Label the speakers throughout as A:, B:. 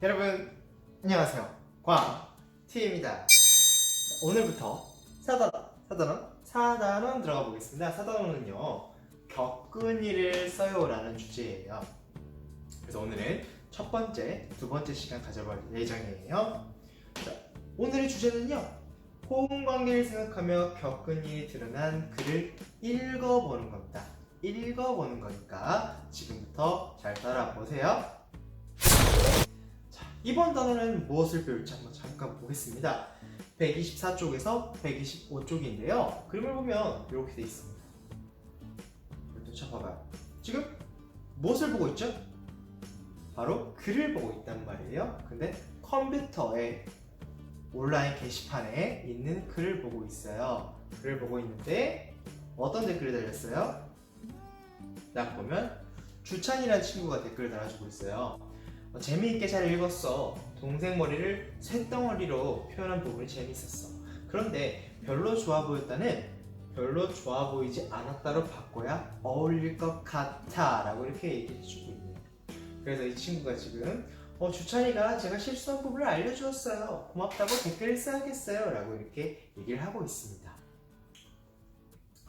A: 여러분 안녕하세요. 광T입니다. 오늘부터 사단원 들어가 보겠습니다. 사단원은요 겪은 일을 써요 라는 주제예요. 그래서 오늘은 첫 번째, 두 번째 시간 가져볼 예정이에요. 자, 오늘의 주제는요 호응관계를 생각하며 겪은 일이 드러난 글을 읽어보는 겁니다. 읽어보는 거니까 지금부터 잘 따라보세요. 이번 단어는 무엇을 배울지 한번 잠깐 보겠습니다. 124쪽에서 125쪽인데요. 그림을 보면 이렇게 돼 있습니다. 이렇게 쳐봐봐요. 지금 무엇을 보고 있죠? 바로 글을 보고 있단 말이에요. 근데 컴퓨터에 온라인 게시판에 있는 글을 보고 있어요. 글을 보고 있는데 어떤 댓글이 달렸어요? 딱 보면 주찬이라는 친구가 댓글을 달아주고 있어요. 재미있게 잘 읽었어. 동생 머리를 쇳덩어리로 표현한 부분이 재밌었어. 그런데 별로 좋아 보였다는 별로 좋아 보이지 않았다로 바꿔야 어울릴 것 같아 라고 이렇게 얘기해주고 있네요. 그래서 이 친구가 지금 주찬이가 제가 실수한 부분을 알려주었어요. 고맙다고 댓글을 써야겠어요 라고 이렇게 얘기를 하고 있습니다.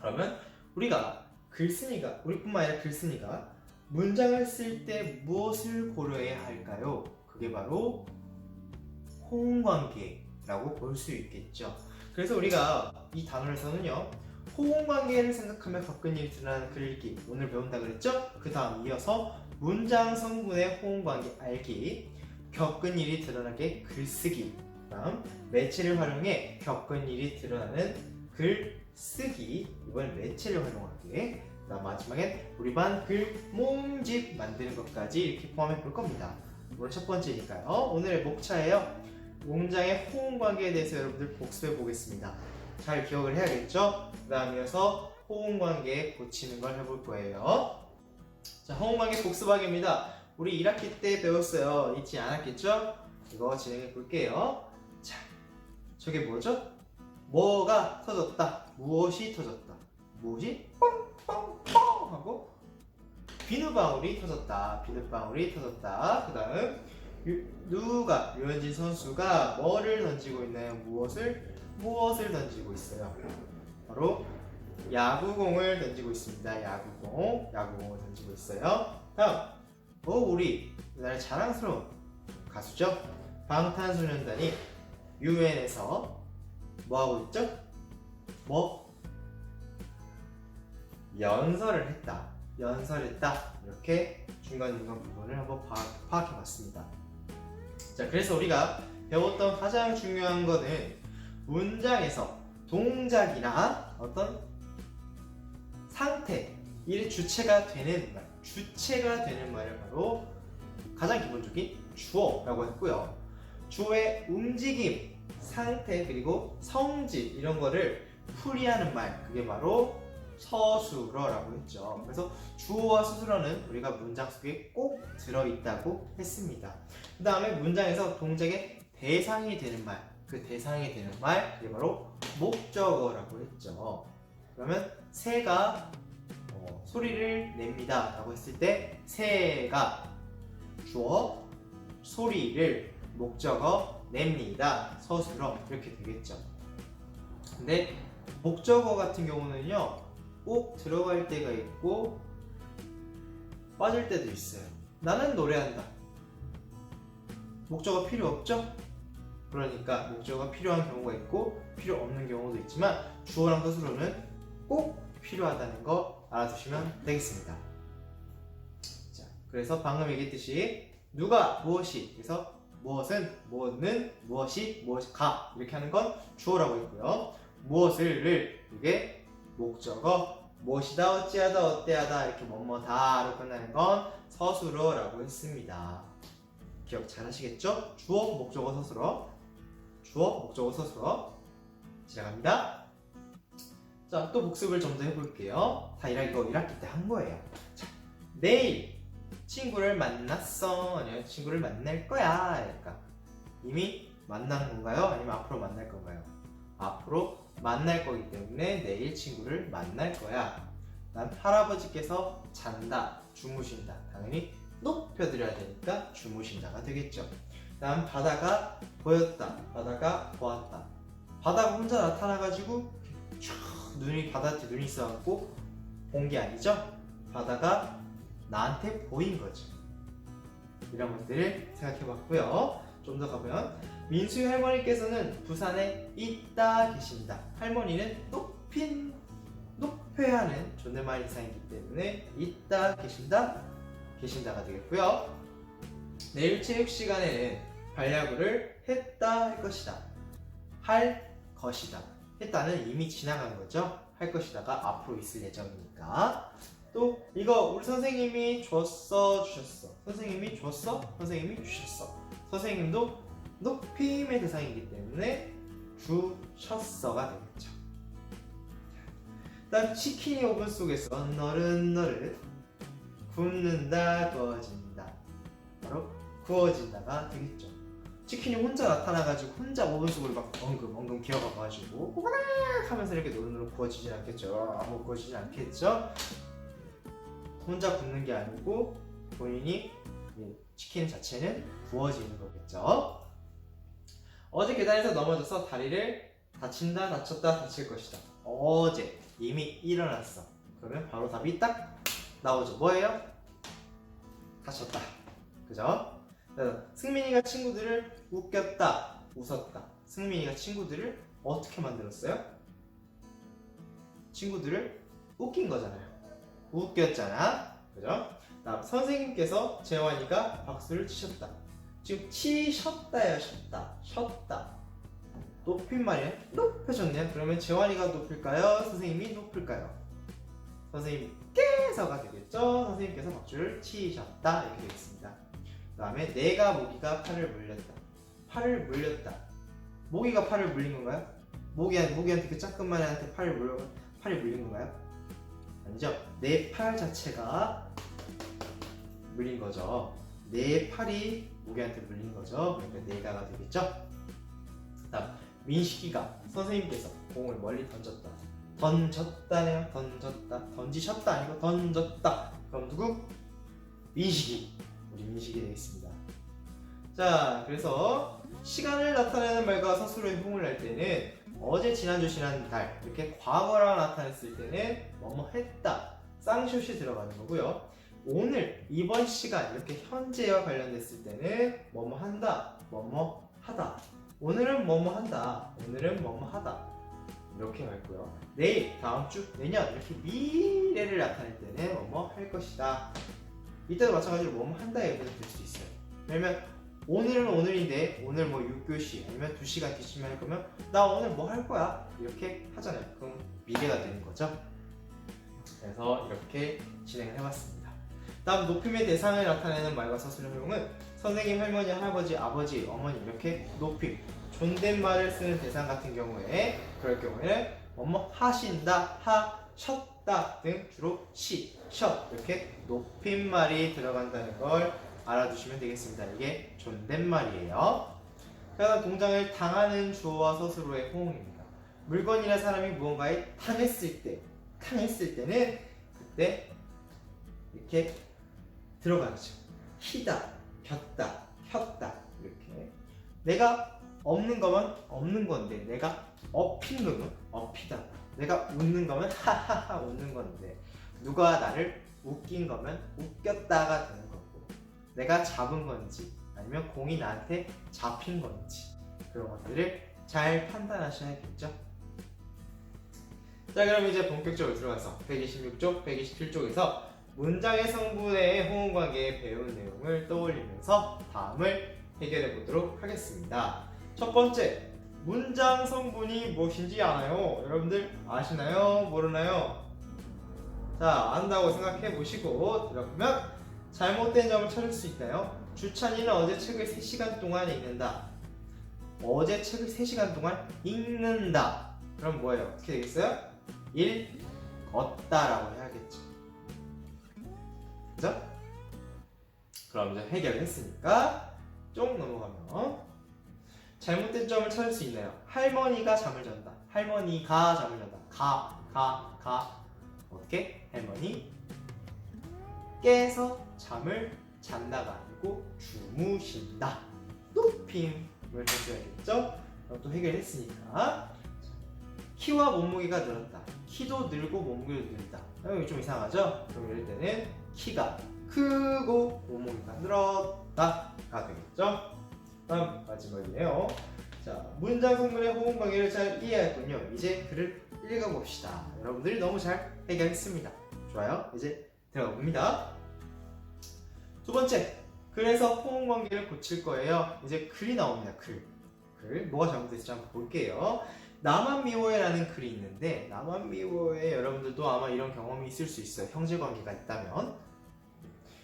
A: 그러면 우리가 글쓴이가, 우리뿐만 아니라 글쓴이가 문장을 쓸 때 무엇을 고려해야 할까요? 그게 바로 호응관계라고 볼 수 있겠죠. 그래서 우리가 이 단어에서는요 호응관계를 생각하며 겪은 일이 드러나는 글 읽기 오늘 배운다 그랬죠? 그 다음 이어서 문장 성분의 호응관계 알기, 겪은 일이 드러나게 글쓰기, 다음 매체를 활용해 겪은 일이 드러나는 글 쓰기, 이번 매체를 활용하게, 그다음 마지막엔 우리 반 글 모음집 만드는 것까지 이렇게 포함해 볼 겁니다. 오늘 첫 번째니까요. 오늘의 목차예요. 문장의 호응 관계에 대해서 여러분들 복습해 보겠습니다. 잘 기억을 해야겠죠? 그 다음 이어서 호응 관계 고치는 걸 해볼 거예요. 자, 호응 관계 복습하기입니다. 우리 1학기 때 배웠어요. 잊지 않았겠죠? 이거 진행해 볼게요. 자, 저게 뭐죠? 뭐가 터졌다. 무엇이 터졌다. 무엇이 뻥뻥뻥 하고 비누방울이 터졌다. 비누방울이 터졌다. 그 다음 누가 류현진 선수가 뭐를 던지고 있나요? 무엇을 던지고 있어요? 바로 야구공을 던지고 있습니다. 야구공을 던지고 있어요. 다음 우리 우리나라의 자랑스러운 가수죠. 방탄소년단이 UN에서 뭐 하고 있죠? 연설했다. 이렇게 중간중간 부분을 한번 파악해 봤습니다. 자, 그래서 우리가 배웠던 가장 중요한 거는 문장에서 동작이나 어떤 상태, 이 주체가 되는 말을 바로 가장 기본적인 주어라고 했고요. 주어의 움직임, 상태, 그리고 성질 이런 거를 풀이하는 말, 그게 바로 서술어라고 했죠. 그래서 주어와 서술어는 우리가 문장 속에 꼭 들어있다고 했습니다. 그 다음에 문장에서 동작의 대상이 되는 말, 그게 바로 목적어라고 했죠. 그러면 새가 소리를 냅니다 라고 했을 때 새가 주어, 소리를 목적어, 냅니다, 서술어 이렇게 되겠죠. 근데 목적어 같은 경우는요 꼭 들어갈 때가 있고 빠질 때도 있어요. 나는 노래한다. 목적어 필요 없죠? 그러니까 목적어가 필요한 경우가 있고 필요 없는 경우도 있지만 주어랑 서술어는 꼭 필요하다는 거 알아두시면 되겠습니다. 자, 그래서 방금 얘기했듯이 누가 무엇이, 그래서 무엇은, 무엇은, 무엇이가 이렇게 하는 건 주어라고 했고요. 무엇을 이게 목적어, 무엇이다, 어찌하다, 어때하다 이렇게 뭐뭐다로 끝나는 건 서술어라고 했습니다. 기억 잘 하시겠죠? 주어, 목적어, 서술어. 주어, 목적어, 서술어. 시작합니다. 자, 또 복습을 좀 더 해볼게요. 다 이거 1학기 때 한 거예요. 자, 내일 친구를 만났어. 아니면 친구를 만날 거야. 그러니까 이미 만난 건가요? 아니면 앞으로 만날 건가요? 앞으로 만날 거기 때문에 내일 친구를 만날 거야. 난 할아버지께서 잔다, 주무신다. 당연히 높여드려야 되니까 주무신다가 되겠죠. 다음 바다가 보였다. 바다가 보았다. 바다가 혼자 나타나가지고 눈이 바다한테 눈이 있어갖고 본 게 아니죠. 바다가 나한테 보인 거죠. 이런 것들을 생각해봤고요. 좀 더 가보면 민수의 할머니께서는 부산에 있다 계신다. 할머니는 높여야 하는 존댓말 이상이기 때문에 있다 계신다 계신다가 되겠고요. 내일 체육 시간에는 반려구를 했다 할 것이다. 할 것이다. 했다는 이미 지나간 거죠. 할 것이다가 앞으로 있을 예정이니까. 또 이거 우리 선생님이 줬어 주셨어. 선생님이 줬어 선생님이 주셨어. 선생님도 높임의 대상이기 때문에 주셨어가 되겠죠. 다음 치킨이 오븐 속에서 너릇너릇 굽는다 구워진다. 바로 구워진다가 되겠죠. 치킨이 혼자 나타나가지고 혼자 오븐 속을 막 엉금 기어가가지고 호바닥 하면서 이렇게 노릇노릇 구워지진 않겠죠. 아무 구워지진 않겠죠. 혼자 굽는 게 아니고 본인이 치킨 자체는 구워지는 거겠죠. 어제 계단에서 넘어져서 다리를 다친다 다쳤다 다칠 것이다. 어제 이미 일어났어. 그러면 바로 답이 딱 나오죠. 뭐예요? 다쳤다. 그죠? 승민이가 친구들을 웃겼다 웃었다. 승민이가 친구들을 어떻게 만들었어요? 친구들을 웃긴 거잖아요. 웃겼잖아. 그죠? 다음 선생님께서 재환이가 박수를 치셨다. 지금 치셨다예요. 셨다. 높임말이에요. 높여줬네요. 그러면 재환이가 높일까요? 선생님이 높을까요? 선생님께서가 되겠죠. 선생님께서 박수를 치셨다. 이렇게 되겠습니다. 그 다음에 내가 모기가 팔을 물렸다. 팔을 물렸다. 모기가 팔을 물린 건가요? 모기한테 그 작은 애한테 팔이 물린 건가요? 아니죠. 내 팔 자체가 물린 거죠. 내 팔이 모기한테 물린 거죠. 그러니까 내가가 되겠죠. 다음 민식이가 선생님께서 공을 멀리 던졌다. 던졌다네요. 던지셨다 아니고 던졌다. 그럼 누구? 민식이. 우리 민식이 되겠습니다. 자, 그래서 시간을 나타내는 말과 서술의 호응을 할 때는 어제, 지난주, 지난달 이렇게 과거랑 나타냈을 때는 뭐뭐 했다, 쌍시옷이 들어가는 거고요. 오늘, 이번 시간 이렇게 현재와 관련됐을 때는 뭐뭐 한다, 뭐뭐 하다. 오늘은 뭐뭐 한다, 오늘은 뭐뭐 하다. 이렇게 갈고요. 내일, 다음 주, 내년 이렇게 미래를 나타낼 때는 뭐뭐 할 것이다. 이때도 마찬가지로 뭐뭐 한다의 의미가 될 수 있어요. 왜냐면 오늘은 오늘인데 오늘 뭐 6교시 아니면 2시간 뒤쯤에 할 거면 나 오늘 뭐 할 거야 이렇게 하잖아요. 그럼 미래가 되는 거죠. 그래서 이렇게 진행을 해봤습니다. 다음 높임의 대상을 나타내는 말과 서술의 활용은 선생님, 할머니, 할아버지, 아버지, 어머니 이렇게 높임, 존댓말을 쓰는 대상 같은 경우에 그럴 경우에는 뭐뭐 하신다, 하셨다 등 주로 시, 셔 이렇게 높임말이 들어간다는 걸 알아두시면 되겠습니다. 이게 존댓말이에요. 그다음 동작을 당하는 주어와 서술어의 호응입니다. 물건이나 사람이 무언가에 당했을 때는 그때 이렇게 들어가죠. 희다, 겼다, 혔다 이렇게. 내가 없는 거면 없는 건데, 내가 엎인 거면 엎이다. 내가 웃는 거면 하하하 웃는 건데, 누가 나를 웃긴 거면 웃겼다가 되는 거고, 내가 잡은 건지 아니면 공이 나한테 잡힌 건지 그런 것들을 잘 판단하셔야겠죠. 자, 그럼 이제 본격적으로 들어가서 126쪽, 127쪽에서 문장의 성분의 호응 관계에 배운 내용을 떠올리면서 다음을 해결해 보도록 하겠습니다. 첫 번째, 문장 성분이 무엇인지 아나요? 여러분들 아시나요? 모르나요? 자, 안다고 생각해 보시고 들어보면 잘못된 점을 찾을 수 있나요? 주찬이는 어제 책을 3시간 동안 읽는다. 어제 책을 3시간 동안 읽는다. 그럼 뭐예요? 어떻게 되겠어요? 읽었다라고 해야겠죠. 그죠? 그럼 이제 해결을 했으니까 쭉 넘어가면 잘못된 점을 찾을 수 있나요? 할머니가 잠을 잔다. 할머니가 잠을 잔다. 가. 어떻게? 할머니 깨서 잠을 잔다가 아니고 주무신다. 높임을 해줘야겠죠? 그럼 또 해결했으니까 키와 몸무게가 늘었다. 키도 늘고 몸무게도 늘다. 이거 좀 이상하죠? 그럼 이럴 때는 키가 크고 몸무게가 늘었다가 되겠죠? 다음 마지막이네요. 자, 문장 성분의 호응 관계를 잘 이해했군요. 이제 글을 읽어봅시다. 여러분들이 너무 잘 해결했습니다. 좋아요. 이제 들어가 봅니다. 두 번째, 그래서 호응 관계를 고칠 거예요. 이제 글이 나옵니다. 글 뭐가 잘못됐을지 한번 볼게요. 나만 미워해라는 글이 있는데 나만 미워해 여러분들도 아마 이런 경험이 있을 수 있어요. 형제 관계가 있다면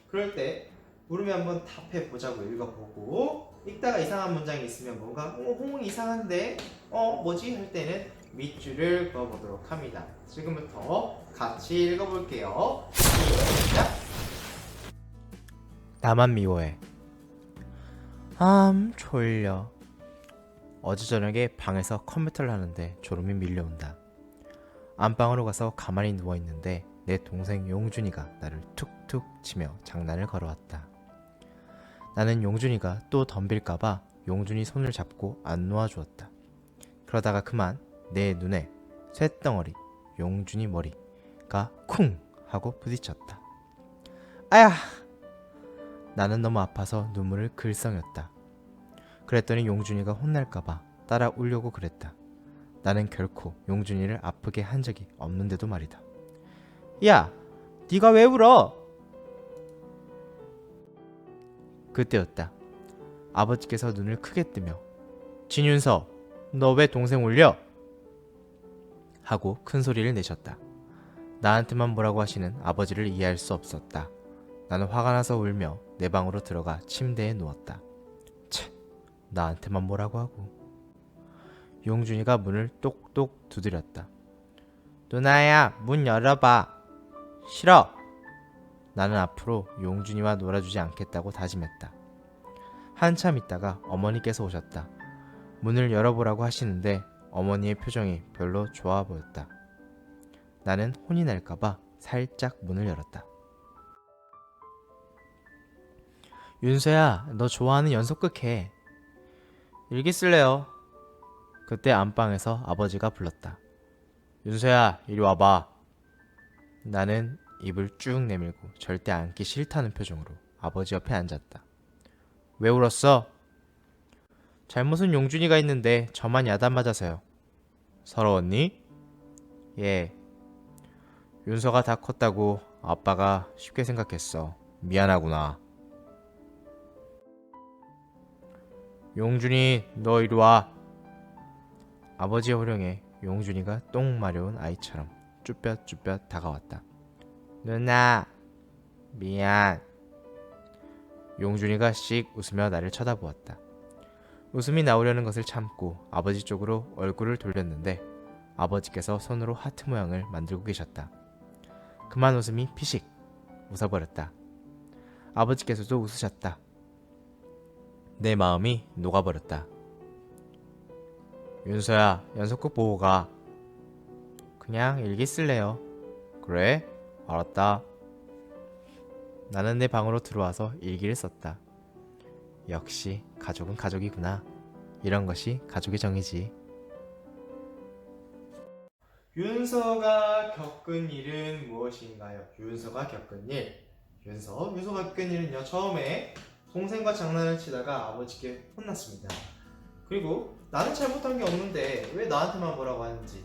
A: 그럴 때 물음에 한번 답해 보자고 읽어보고 읽다가 이상한 문장이 있으면 뭔가 호응이 이상한데 뭐지 할 때는 밑줄을 그어보도록 합니다. 지금부터 같이 읽어볼게요. 시작.
B: 나만 미워해. 졸려. 어제 저녁에 방에서 컴퓨터를 하는데 졸음이 밀려온다. 안방으로 가서 가만히 누워있는데 내 동생 용준이가 나를 툭툭 치며 장난을 걸어왔다. 나는 용준이가 또 덤빌까봐 용준이 손을 잡고 안 놓아주었다. 그러다가 그만 내 눈에 쇳덩어리 용준이 머리가 쿵 하고 부딪혔다. 아야! 나는 너무 아파서 눈물을 글썽였다. 그랬더니 용준이가 혼날까봐 따라 울려고 그랬다. 나는 결코 용준이를 아프게 한 적이 없는데도 말이다. 야! 네가 왜 울어? 그때였다. 아버지께서 눈을 크게 뜨며 진윤서, 너 왜 동생 울려? 하고 큰 소리를 내셨다. 나한테만 뭐라고 하시는 아버지를 이해할 수 없었다. 나는 화가 나서 울며 내 방으로 들어가 침대에 누웠다. 나한테만 뭐라고 하고. 용준이가 문을 똑똑 두드렸다. 누나야, 문 열어봐. 싫어. 나는 앞으로 용준이와 놀아주지 않겠다고 다짐했다. 한참 있다가 어머니께서 오셨다. 문을 열어보라고 하시는데 어머니의 표정이 별로 좋아 보였다. 나는 혼이 날까봐 살짝 문을 열었다. 윤서야, 너 좋아하는 연속극 해. 일기 쓸래요. 그때 안방에서 아버지가 불렀다. 윤서야, 이리 와봐. 나는 입을 쭉 내밀고 절대 앉기 싫다는 표정으로 아버지 옆에 앉았다. 왜 울었어? 잘못은 용준이가 있는데 저만 야단 맞아서요. 서러웠니? 예. 윤서가 다 컸다고 아빠가 쉽게 생각했어. 미안하구나. 용준이, 너 이리 와. 아버지의 호령에 용준이가 똥 마려운 아이처럼 쭈뼛쭈뼛 다가왔다. 누나, 미안. 용준이가 씩 웃으며 나를 쳐다보았다. 웃음이 나오려는 것을 참고 아버지 쪽으로 얼굴을 돌렸는데 아버지께서 손으로 하트 모양을 만들고 계셨다. 그만 웃음이 피식 웃어버렸다. 아버지께서도 웃으셨다. 내 마음이 녹아버렸다. 윤서야, 연속극 보고 가. 그냥 일기 쓸래요. 그래? 알았다. 나는 내 방으로 들어와서 일기를 썼다. 역시 가족은 가족이구나. 이런 것이 가족의 정이지.
A: 윤서가 겪은 일은 무엇인가요? 윤서가 겪은 일. 윤서가 겪은 일은요. 처음에 동생과 장난을 치다가 아버지께 혼났습니다. 그리고 나는 잘못한 게 없는데 왜 나한테만 뭐라고 하는지.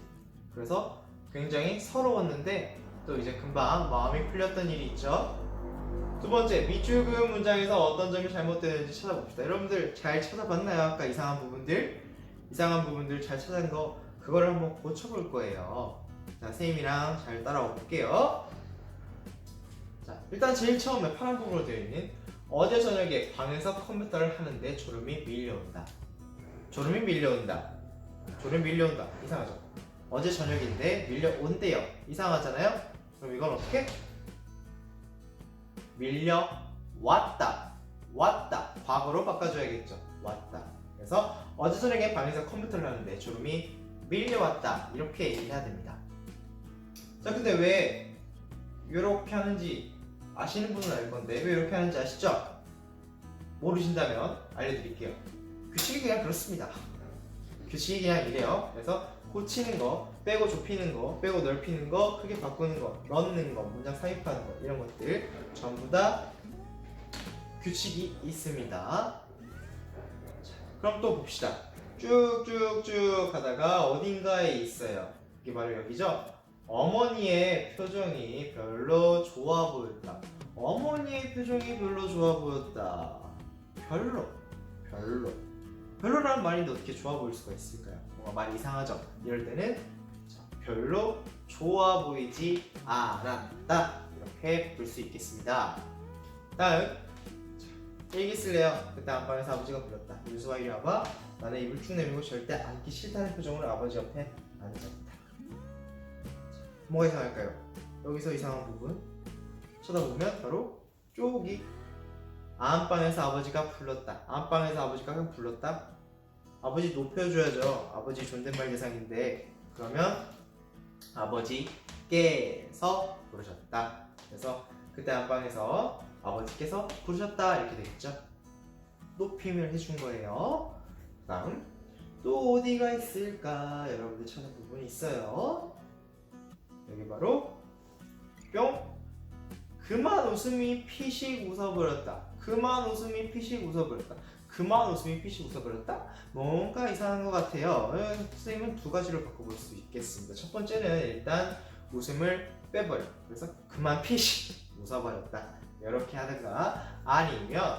A: 그래서 굉장히 서러웠는데 또 이제 금방 마음이 풀렸던 일이 있죠. 두 번째, 밑줄 그은 문장에서 어떤 점이 잘못되는지 찾아봅시다. 여러분들 잘 찾아봤나요? 아까 이상한 부분들 잘 찾은 거 그거를 한번 고쳐볼 거예요. 자, 선생님이랑 잘 따라와 볼게요. 자, 일단 제일 처음에 파란 통으로 되어 있는 어제 저녁에 방에서 컴퓨터를 하는데 졸음이 밀려온다. 졸음이 밀려온다. 이상하죠? 어제 저녁인데 밀려온대요. 이상하잖아요? 그럼 이건 어떻게? 밀려왔다. 과거로 바꿔줘야겠죠. 왔다. 그래서 어제 저녁에 방에서 컴퓨터를 하는데 졸음이 밀려왔다. 이렇게 얘기해야 됩니다. 자, 근데 왜 이렇게 하는지 아시는 분은 알 건데 왜 이렇게 하는지 아시죠? 모르신다면 알려드릴게요. 규칙이 그냥 그렇습니다. 규칙이 그냥 이래요. 그래서 고치는 거, 빼고 좁히는 거, 빼고 넓히는 거, 크게 바꾸는 거, 넣는 거, 문장 삽입하는 거 이런 것들 전부 다 규칙이 있습니다. 자, 그럼 또 봅시다. 쭉쭉쭉 가다가 어딘가에 있어요. 이게 바로 여기죠. 어머니의 표정이 별로 좋아 보였다. 어머니의 표정이 별로 좋아 보였다. 별로라는 말인데 어떻게 좋아 보일 수가 있을까요? 뭔가 말이 이상하죠? 이럴 때는 자, 별로 좋아 보이지 않았다 이렇게 볼 수 있겠습니다. 다음 자, 일기 쓸래요. 그때 안방에서 아버지가 불렀다. 윤수아 이리 와봐. 나는 입을 쭉 내밀고 절대 앉기 싫다는 표정으로 아버지 옆에 앉았다. 뭐가 이상할까요? 여기서 이상한 부분 쳐다보면 바로 쪽이 안방에서 아버지가 불렀다. 안방에서 아버지가 그냥 불렀다. 아버지 높여줘야죠. 아버지 존댓말 대상인데 그러면 아버지께서 부르셨다. 그래서 그때 안방에서 아버지께서 부르셨다 이렇게 되겠죠. 높임을 해준 거예요. 다음 또 어디가 있을까? 여러분들 찾은 부분이 있어요. 여기 바로 뿅! 그만 웃음이 피식 웃어버렸다. 그만 웃음이 피식 웃어버렸다. 그만 웃음이 피식 웃어버렸다? 뭔가 이상한 것 같아요. 선생님은 두 가지로 바꿔볼 수 있겠습니다. 첫 번째는 일단 웃음을 빼버려. 그래서 그만 피식 웃어버렸다. 이렇게 하다가 아니면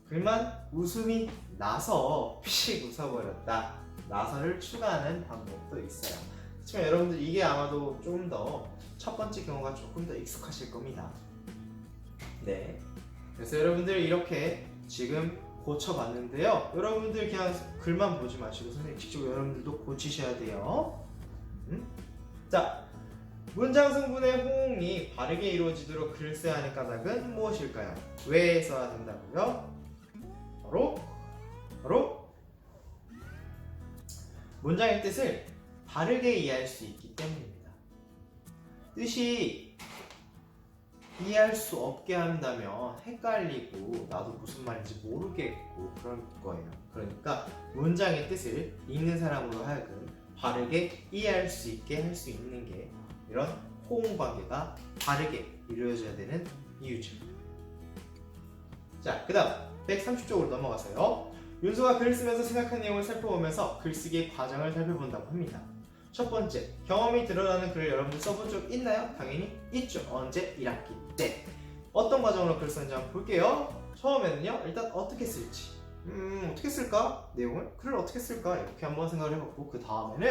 A: 그만 웃음이 나서 피식 웃어버렸다. 나서를 추가하는 방법도 있어요. 그렇지만 여러분들 이게 아마도 조금 더 첫 번째 경우가 조금 더 익숙하실 겁니다. 네. 그래서 여러분들 이렇게 지금 고쳐봤는데요. 여러분들 그냥 글만 보지 마시고 선생님 직접 여러분들도 고치셔야 돼요. 자, 문장 성분의 호응이 바르게 이루어지도록 글을 써야 하는 까닭은 무엇일까요? 왜 써야 된다고요? 바로 문장의 뜻을 바르게 이해할 수 있기 때문입니다. 뜻이 이해할 수 없게 한다면 헷갈리고 나도 무슨 말인지 모르겠고 그럴 거예요. 그러니까 문장의 뜻을 읽는 사람으로 하여금 바르게 이해할 수 있게 할 수 있는 게 이런 호응 관계가 바르게 이루어져야 되는 이유죠. 자, 그 다음 130쪽으로 넘어가서요. 윤수가 글을 쓰면서 생각한 내용을 살펴보면서 글쓰기의 과정을 살펴본다고 합니다. 첫 번째, 경험이 드러나는 글을 여러분들 써본 적 있나요? 당연히 있죠. 언제? 1학기 때. 어떤 과정으로 글을 썼는지 한번 볼게요. 처음에는요, 일단 어떻게 쓸지. 어떻게 쓸까? 내용을? 글을 어떻게 쓸까? 이렇게 한번 생각을 해봤고, 그 다음에는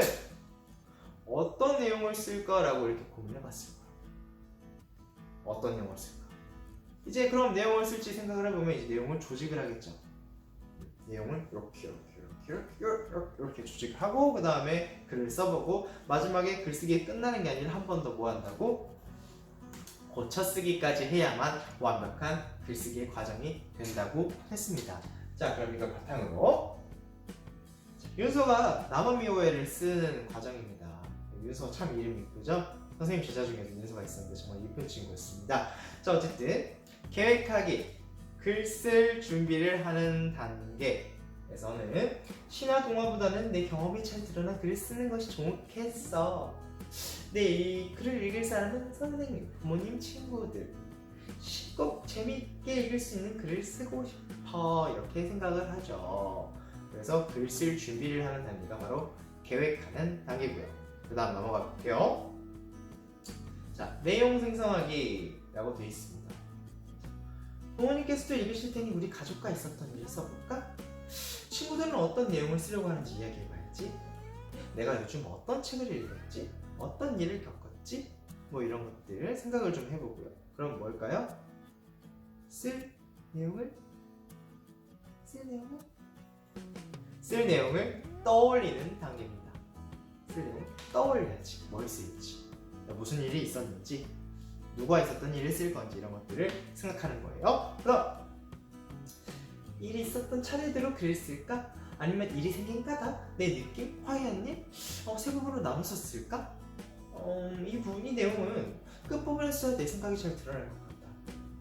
A: 어떤 내용을 쓸까라고 이렇게 고민해봤을 거예요. 어떤 내용을 쓸까? 이제 그럼 내용을 쓸지 생각을 해보면 이제 내용을 조직을 하겠죠. 내용을 이렇게 조직을 하고 그 다음에 글을 써보고 마지막에 글쓰기 끝나는 게 아니라 한 번 더 뭐 한다고? 고쳐쓰기까지 해야만 완벽한 글쓰기의 과정이 된다고 했습니다. 자, 그럼 이걸 바탕으로 윤서가 남원미호회를 쓰는 과정입니다. 윤서 참 이름이 이쁘죠? 선생님 제자 중에도 윤서가 있었는데 정말 이쁜 친구였습니다. 자, 어쨌든 계획하기, 글 쓸 준비를 하는 단계에서는 시나 동화보다는 내 경험이 잘 드러난 글을 쓰는 것이 좋겠어. 이 글을 읽을 사람은 선생님, 부모님, 친구들. 쉽고 재미있게 읽을 수 있는 글을 쓰고 싶어. 이렇게 생각을 하죠. 그래서 글 쓸 준비를 하는 단계가 바로 계획하는 단계고요. 그 다음 넘어가 볼게요. 자, 내용 생성하기라고 되어 있습니다. 부모님께서도 읽으실 테니 우리 가족과 있었던 일을 써볼까? 친구들은 어떤 내용을 쓰려고 하는지 이야기해봐야지. 내가 요즘 어떤 책을 읽었지? 어떤 일을 겪었지? 뭐 이런 것들 생각을 좀 해보고요. 그럼 뭘까요? 쓸 내용을 떠올리는 단계입니다. 쓸 내용을 떠올려야지. 뭘 쓸지, 무슨 일이 있었는지, 누가 있었던 일을 쓸 건지 이런 것들을 생각하는 거예요. 그럼 일이 있었던 차례대로 글을 쓸까? 아니면 일이 생긴 까닭? 내 느낌? 화해한 일? 세 부분으로 나눠서 쓸까? 이 내용은 끝부분에서 내 생각이 잘 드러날 것 같다.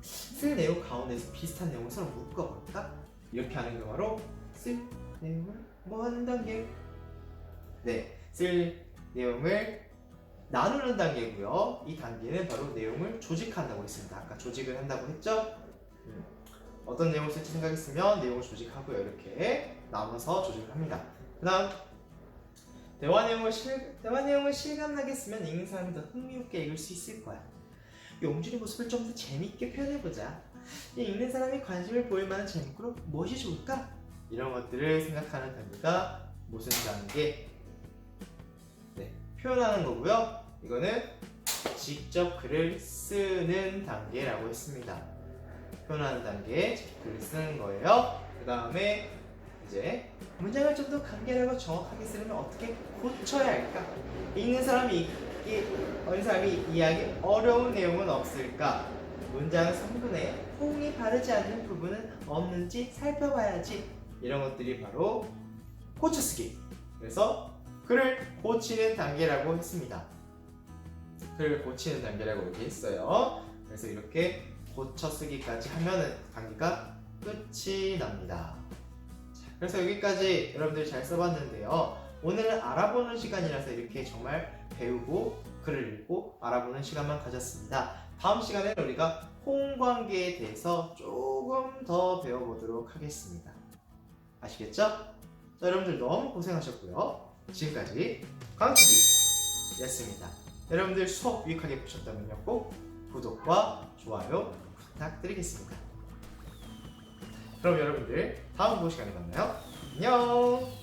A: 쓸 내용 가운데서 비슷한 내용을 서로 묶어볼까? 이렇게 하는 게 바로 쓸 내용을 뭐 하는 단계? 네, 쓸 내용을 나누는 단계고요. 이 단계는 바로 내용을 조직한다고 했습니다. 아까 조직을 한다고 했죠? 어떤 내용을 쓸지 생각했으면 내용을 조직하고요. 이렇게 나눠서 조직을 합니다. 그 다음 대화 내용을 실감나게 쓰면 읽는 사람이 더 흥미롭게 읽을 수 있을 거야. 용준이 모습을 좀 더 재미있게 표현해보자. 읽는 사람이 관심을 보일 만한 제목으로 무엇이 좋을까? 이런 것들을 생각하는 단계가 무슨 단계? 네, 표현하는 거고요. 이거는 직접 글을 쓰는 단계라고 했습니다. 표현하는 단계, 직접 글을 쓰는 거예요. 그 다음에 이제 문장을 좀 더 간결하고 정확하게 쓰려면 어떻게 고쳐야 할까? 읽는 사람이 이해하기 어려운 내용은 없을까? 문장 성분에 호응이 바르지 않는 부분은 없는지 살펴봐야지. 이런 것들이 바로 고쳐쓰기. 그래서 글을 고치는 단계라고 했습니다. 글을 고치는 단계라고 얘기했어요. 그래서 이렇게 고쳐쓰기까지 하면은 단계가 끝이 납니다. 자, 그래서 여기까지 여러분들 잘 써봤는데요. 오늘은 알아보는 시간이라서 이렇게 정말 배우고 글을 읽고 알아보는 시간만 가졌습니다. 다음 시간에는 우리가 호응관계에 대해서 조금 더 배워보도록 하겠습니다. 아시겠죠? 자, 여러분들 너무 고생하셨고요. 지금까지 강TV였습니다. 여러분들 수업 유익하게 보셨다면요, 꼭 구독과 좋아요 부탁드리겠습니다. 그럼 여러분들 다음 시간에 만나요. 안녕.